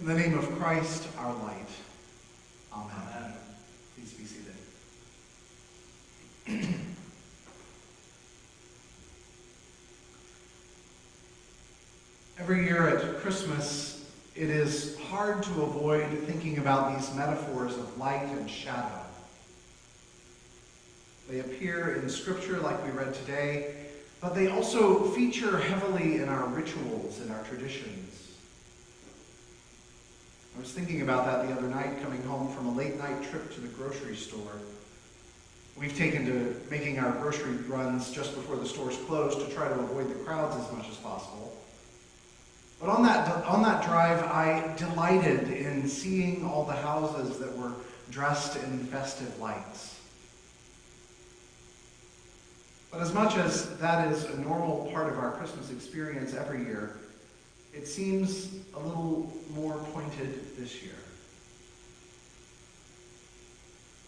In the name of Christ, our light. Amen. Amen. Please be seated. Every year at Christmas, it is hard to avoid thinking about these metaphors of light and shadow. They appear in Scripture like we read today, but they also feature heavily in our rituals and our traditions. I was thinking about that the other night, coming home from a late-night trip to the grocery store. We've taken to making our grocery runs just before the stores close to try to avoid the crowds as much as possible. But on that drive, I delighted in seeing all the houses that were dressed in festive lights. But as much as that is a normal part of our Christmas experience every year, it seems a little more pointed this year.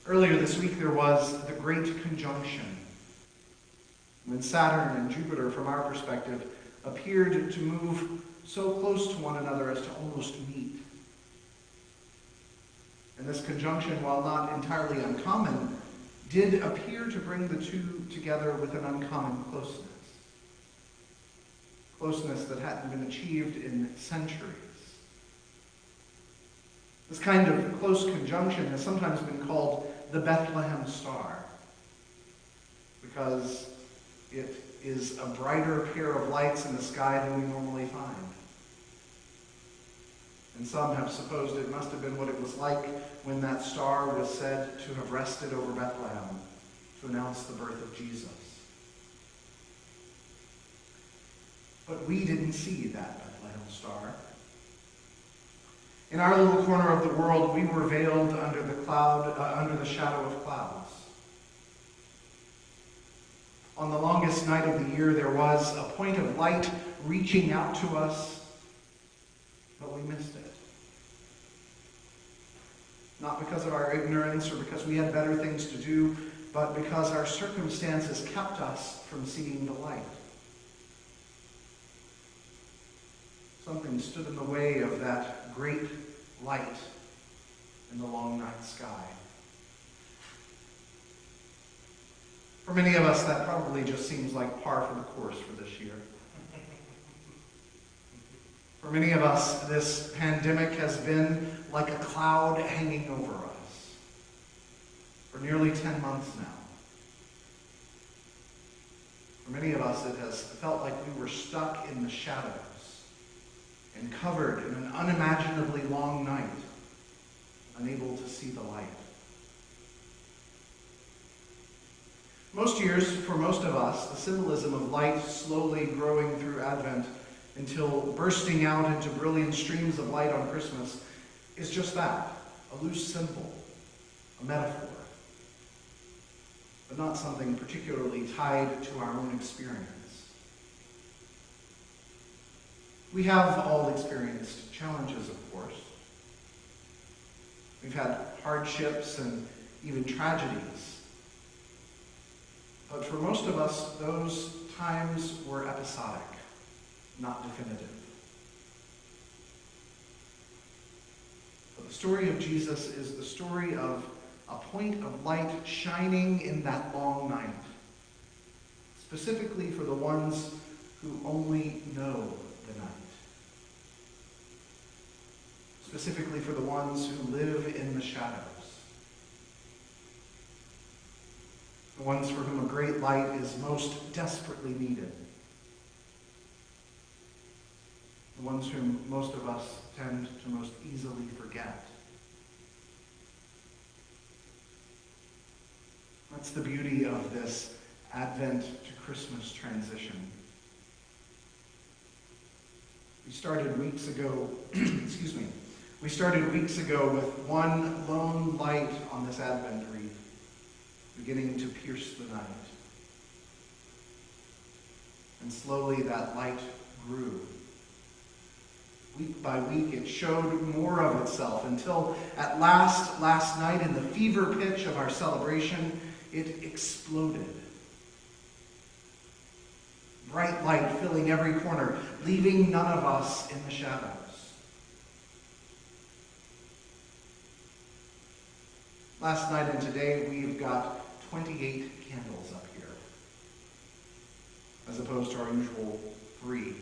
Earlier this week there was the Great Conjunction, when Saturn and Jupiter, from our perspective, appeared to move so close to one another as to almost meet. And this conjunction, while not entirely uncommon, did appear to bring the two together with an uncommon closeness. Closeness that hadn't been achieved in centuries. This kind of close conjunction has sometimes been called the Bethlehem Star, because it is a brighter pair of lights in the sky than we normally find. And some have supposed it must have been what it was like when that star was said to have rested over Bethlehem to announce the birth of Jesus. But we didn't see that Bethlehem star. In our little corner of the world, we were veiled under the shadow of clouds. On the longest night of the year, there was a point of light reaching out to us, but we missed it. Not because of our ignorance or because we had better things to do, but because our circumstances kept us from seeing the light. Something stood in the way of that great light in the long night sky. For many of us, that probably just seems like par for the course for this year. For many of us, this pandemic has been like a cloud hanging over us for nearly 10 months now. For many of us, it has felt like we were stuck in the shadows and covered in an unimaginably long night, unable to see the light. Most years, for most of us, the symbolism of light slowly growing through Advent until bursting out into brilliant streams of light on Christmas is just that, a loose symbol, a metaphor, but not something particularly tied to our own experience. We have all experienced challenges, of course. We've had hardships and even tragedies. But for most of us, those times were episodic, not definitive. But the story of Jesus is the story of a point of light shining in that long night, specifically for the ones who only know the night. Specifically for the ones who live in the shadows. The ones for whom a great light is most desperately needed. The ones whom most of us tend to most easily forget. That's the beauty of this Advent to Christmas transition. We started weeks ago, We started weeks ago with one lone light on this Advent wreath, beginning to pierce the night. And slowly that light grew. Week by week it showed more of itself until at last night in the fever pitch of our celebration, it exploded. Bright light filling every corner, leaving none of us in the shadows. Last night and today, we've got 28 candles up here, as opposed to our usual 3.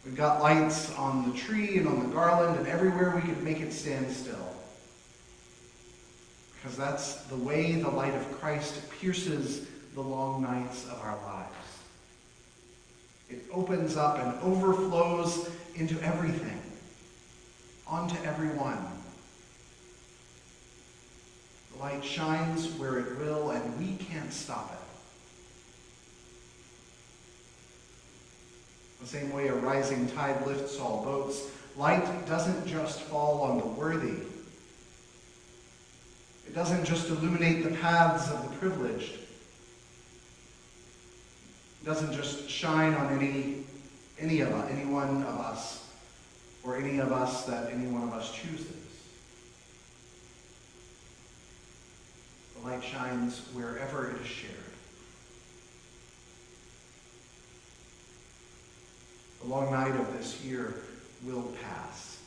We've got lights on the tree and on the garland and everywhere we could make it stand still. Because that's the way the light of Christ pierces the long nights of our lives. It opens up and overflows into everything, onto everyone. The light shines where it will, and we can't stop it. The same way a rising tide lifts all boats, light doesn't just fall on the worthy. It doesn't just illuminate the paths of the privileged. It doesn't just shine on any one of us, or any of us that any one of us chooses. The light shines wherever it is shared. The long night of this year will pass.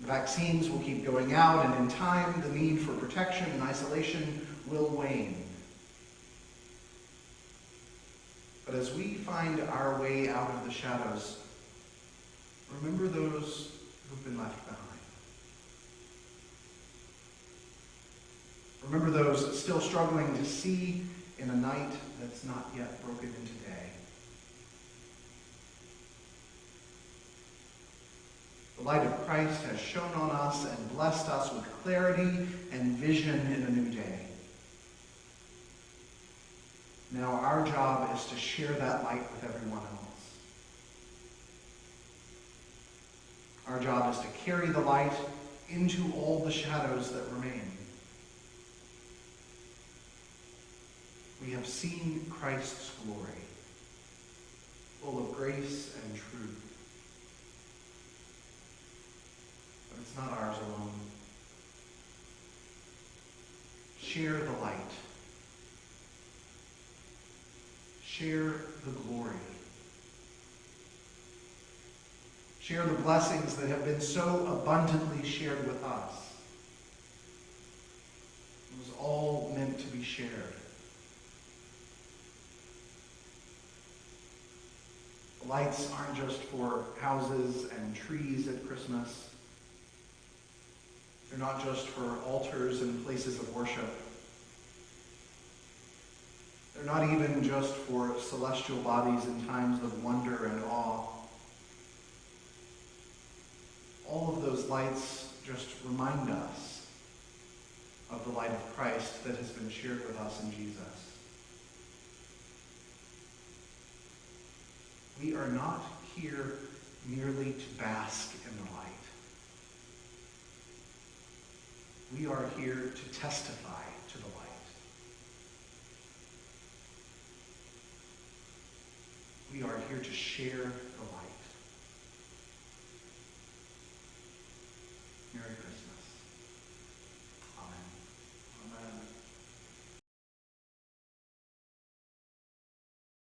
The vaccines will keep going out, and in time, the need for protection and isolation will wane. But as we find our way out of the shadows, remember those who've been left behind. Remember those still struggling to see in a night that's not yet broken into day. The light of Christ has shone on us and blessed us with clarity and vision in a new day. Now our job is to share that light with everyone else. Our job is to carry the light into all the shadows that remain. We have seen Christ's glory, full of grace and truth. But it's not ours alone. Share the light. Share the glory. Share the blessings that have been so abundantly shared with us. It was all meant to be shared. The lights aren't just for houses and trees at Christmas. They're not just for altars and places of worship. They're not even just for celestial bodies in times of wonder and awe. All of those lights just remind us of the light of Christ that has been shared with us in Jesus. We are not here merely to bask in the light. We are here to testify to the light. We are here to share